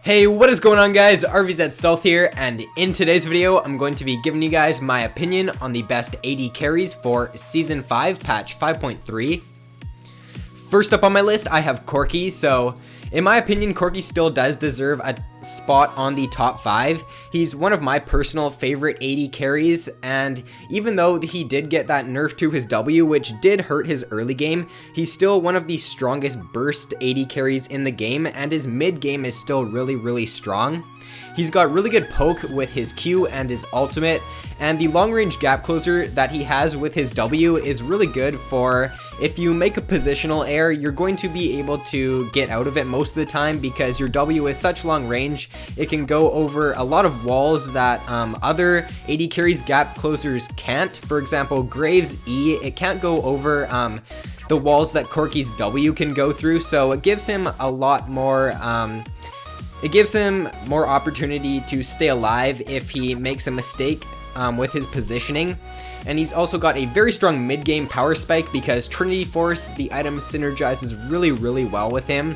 Hey, what is going on guys? RvzStealth here, and in today's video, I'm going to be giving you guys my opinion on the best AD carries for Season 5, Patch 5.3. First up on my list, I have Corki. So, in my opinion, Corki still does deserve a spot on the top 5. He's one of my personal favorite AD carries, and even though he did get that nerf to his W, which did hurt his early game, he's still one of the strongest burst AD carries in the game, and his mid game is still really strong. He's got really good poke with his Q and his ultimate, and the long range gap closer that he has with his W is really good for if you make a positional air, you're going to be able to get out of it most of the time because your W is such long range. It can go over a lot of walls that other AD carries gap closers can't. For example, Graves E, it can't go over the walls that Corki's W can go through, so it gives him a lot more it gives him more opportunity to stay alive if he makes a mistake with his positioning. And he's also got a very strong mid-game power spike because Trinity Force, the item, synergizes really well with him.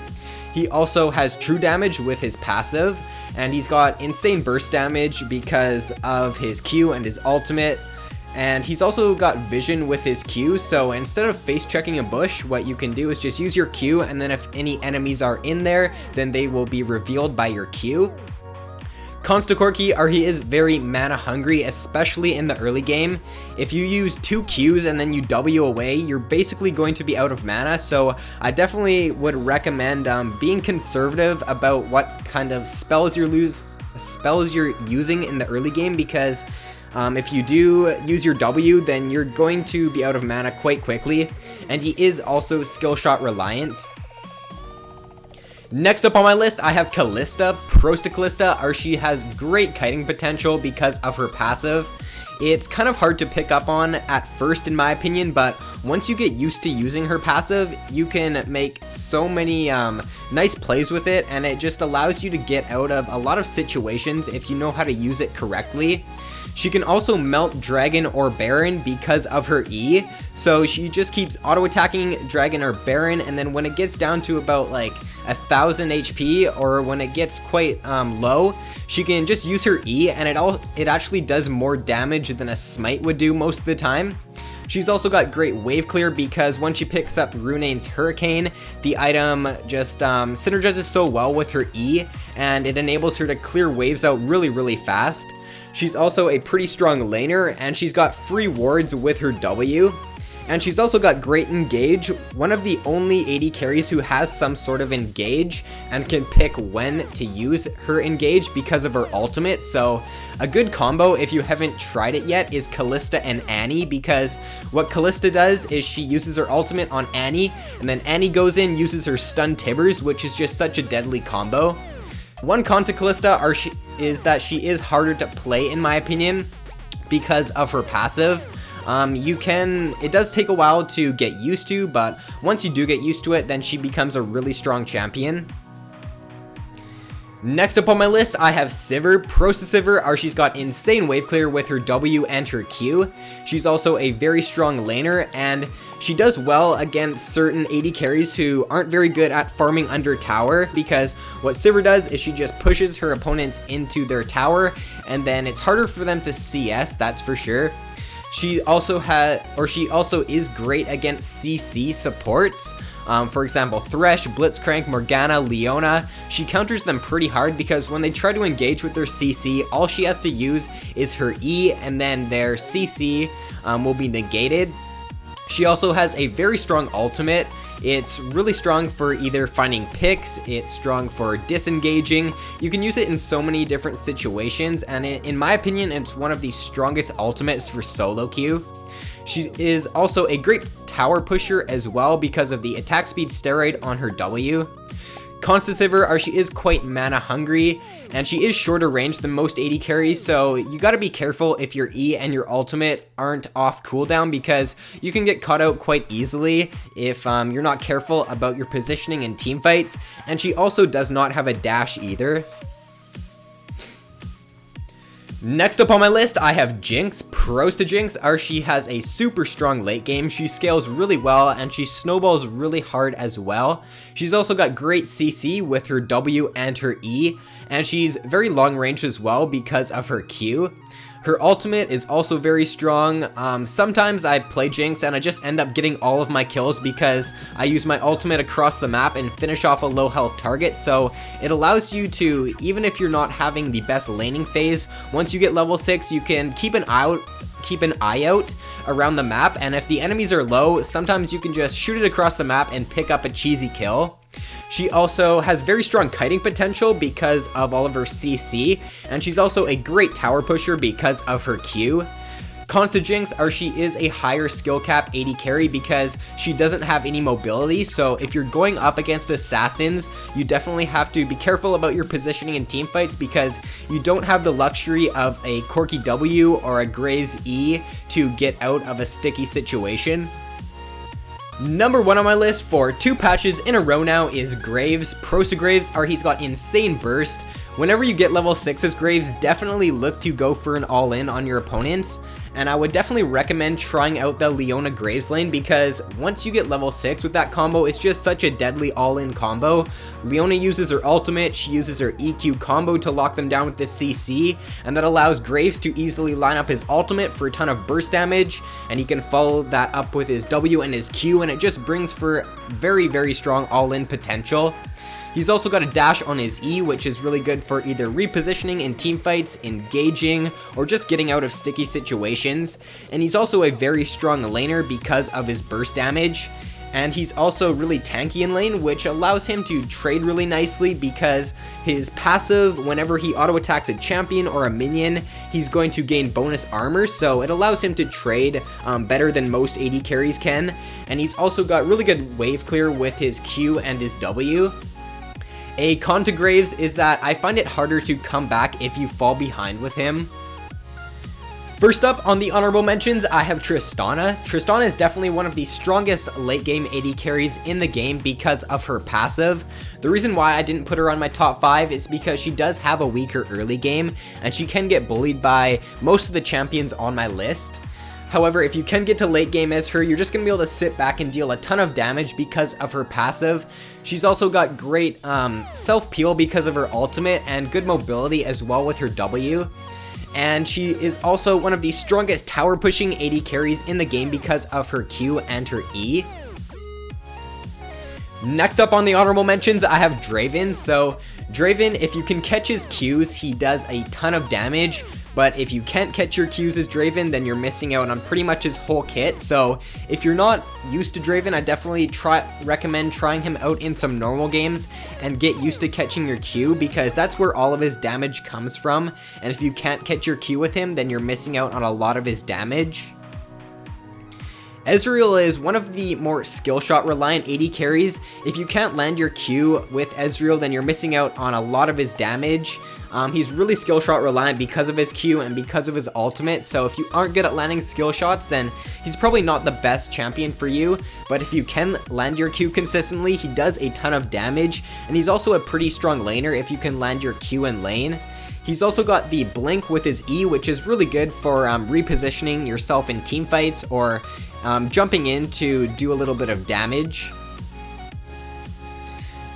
He also has true damage with his passive, and he's got insane burst damage because of his Q and his ultimate. And he's also got vision with his Q, so instead of face checking a bush, what you can do is just use your Q, and then if any enemies are in there, then they will be revealed by your Q. Cons to Corki are he is very mana hungry, especially in the early game. If you use 2 Qs and then you W away, you're basically going to be out of mana, so I definitely would recommend being conservative about what kind of spells you're using in the early game, because if you do use your W, then you're going to be out of mana quite quickly, and he is also skill shot reliant. Next up on my list, I have Kalista. Pros to Kalista are she has great kiting potential because of her passive. It's kind of hard to pick up on at first in my opinion, but once you get used to using her passive, you can make so many nice plays with it, and it just allows you to get out of a lot of situations if you know how to use it correctly. She can also melt Dragon or Baron because of her E, so she just keeps auto-attacking Dragon or Baron, and then when it gets down to about like 1000 HP, or when it gets quite low, she can just use her E, and it actually does more damage than a smite would do most of the time. She's also got great wave clear because when she picks up Runane's Hurricane, the item just synergizes so well with her E, and it enables her to clear waves out really fast. She's also a pretty strong laner, and she's got free wards with her W. And she's also got great engage, one of the only AD carries who has some sort of engage and can pick when to use her engage because of her ultimate. So a good combo, if you haven't tried it yet, is Kalista and Annie, because what Kalista does is she uses her ultimate on Annie, and then Annie goes in, uses her stun Tibbers, which is just such a deadly combo. One con to Kalista is that she is harder to play in my opinion because of her passive. It does take a while to get used to, but once you do get used to it, then she becomes a really strong champion. Next up on my list, I have Sivir. Pros to Sivir are she's got insane wave clear with her W and her Q. She's also a very strong laner, and she does well against certain AD carries who aren't very good at farming under tower, because what Sivir does is she just pushes her opponents into their tower, and then it's harder for them to CS, that's for sure. She also is great against CC supports. For example, Thresh, Blitzcrank, Morgana, Leona. She counters them pretty hard because when they try to engage with their CC, all she has to use is her E, and then their CC will be negated. She also has a very strong ultimate. It's really strong for either finding picks, it's strong for disengaging. You can use it in so many different situations, and in my opinion, it's one of the strongest ultimates for solo queue. She is also a great tower pusher as well because of the attack speed steroid on her W. Cons to Sivir are she is quite mana hungry, and she is shorter range than most AD carries, so you gotta be careful if your E and your ultimate aren't off cooldown, because you can get caught out quite easily if you're not careful about your positioning in teamfights, and she also does not have a dash either. Next up on my list, I have Jinx. Pros to Jinx are she has a super strong late game, she scales really well, and she snowballs really hard as well. She's also got great CC with her W and her E, and she's very long range as well because of her Q. Her ultimate is also very strong. Sometimes I play Jinx and I just end up getting all of my kills because I use my ultimate across the map and finish off a low health target, so it allows you to, even if you're not having the best laning phase, once you get level 6 you can keep an eye out around the map, and if the enemies are low, sometimes you can just shoot it across the map and pick up a cheesy kill. She also has very strong kiting potential because of all of her CC, and she's also a great tower pusher because of her Q. Cons to Jinx are she is a higher skill cap AD carry because she doesn't have any mobility, so if you're going up against assassins, you definitely have to be careful about your positioning in teamfights because you don't have the luxury of a Corky W or a Graves E to get out of a sticky situation. Number 1 on my list for 2 patches in a row now is Graves. Pros to Graves are he's got insane burst. Whenever you get level 6 as Graves, definitely look to go for an all-in on your opponents, and I would definitely recommend trying out the Leona Graves lane because once you get level 6 with that combo, it's just such a deadly all-in combo. Leona uses her ultimate, she uses her EQ combo to lock them down with the CC, and that allows Graves to easily line up his ultimate for a ton of burst damage, and he can follow that up with his W and his Q, and it just brings for very, very strong all-in potential. He's also got a dash on his E, which is really good for either repositioning in teamfights, engaging, or just getting out of sticky situations. And he's also a very strong laner because of his burst damage. And he's also really tanky in lane, which allows him to trade really nicely because his passive, whenever he auto attacks a champion or a minion, he's going to gain bonus armor, so it allows him to trade better than most AD carries can. And he's also got really good wave clear with his Q and his W. A con to Graves is that I find it harder to come back if you fall behind with him. First up on the honorable mentions, I have Tristana. Tristana is definitely one of the strongest late game AD carries in the game because of her passive. The reason why I didn't put her on my top 5 is because she does have a weaker early game and she can get bullied by most of the champions on my list. However, if you can get to late game as her, you're just going to be able to sit back and deal a ton of damage because of her passive. She's also got great self-peel because of her ultimate and good mobility as well with her W. And she is also one of the strongest tower pushing AD carries in the game because of her Q and her E. Next up on the honorable mentions, I have Draven. So Draven, if you can catch his Qs, he does a ton of damage. But if you can't catch your Qs as Draven, then you're missing out on pretty much his whole kit. So if you're not used to Draven, I definitely recommend trying him out in some normal games and get used to catching your Q because that's where all of his damage comes from. And if you can't catch your Q with him, then you're missing out on a lot of his damage. Ezreal is one of the more skill shot reliant AD carries. If you can't land your Q with Ezreal, then you're missing out on a lot of his damage. He's really skill shot reliant because of his Q and because of his ultimate, so if you aren't good at landing skill shots, then he's probably not the best champion for you. But if you can land your Q consistently, he does a ton of damage, and he's also a pretty strong laner if you can land your Q in lane. He's also got the blink with his E, which is really good for repositioning yourself in teamfights or jumping in to do a little bit of damage.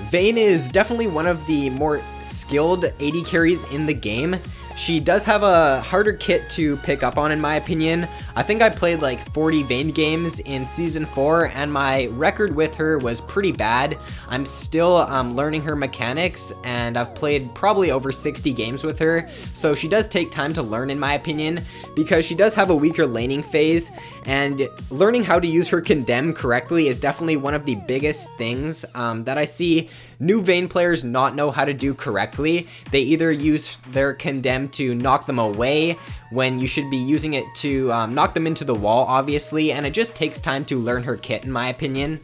Vayne is definitely one of the more skilled AD carries in the game. She does have a harder kit to pick up on in my opinion. I think I played like 40 Vayne games in Season 4 and my record with her was pretty bad. I'm still learning her mechanics and I've played probably over 60 games with her. So she does take time to learn in my opinion because she does have a weaker laning phase, and learning how to use her condemn correctly is definitely one of the biggest things that I see new Vayne players not know how to do correctly. They either use their condemn to knock them away when you should be using it to knock them into the wall, obviously, and it just takes time to learn her kit in my opinion.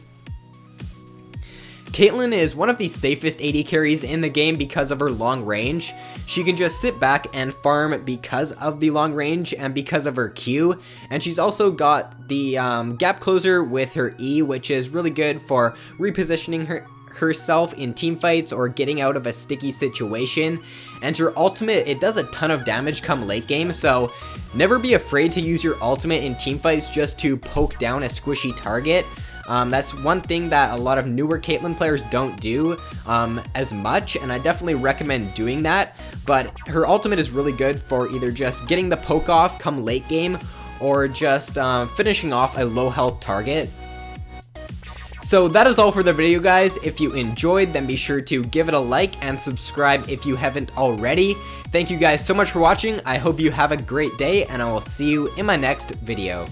Caitlyn is one of the safest AD carries in the game because of her long range. She can just sit back and farm because of the long range and because of her Q, and she's also got the gap closer with her E, which is really good for repositioning herself in teamfights or getting out of a sticky situation. And her ultimate, it does a ton of damage come late game, so never be afraid to use your ultimate in teamfights just to poke down a squishy target. That's one thing that a lot of newer Caitlyn players don't do as much, and I definitely recommend doing that. But her ultimate is really good for either just getting the poke off come late game, or just finishing off a low health target. So that is all for the video, guys. If you enjoyed, then be sure to give it a like and subscribe if you haven't already. Thank you guys so much for watching. I hope you have a great day, and I will see you in my next video.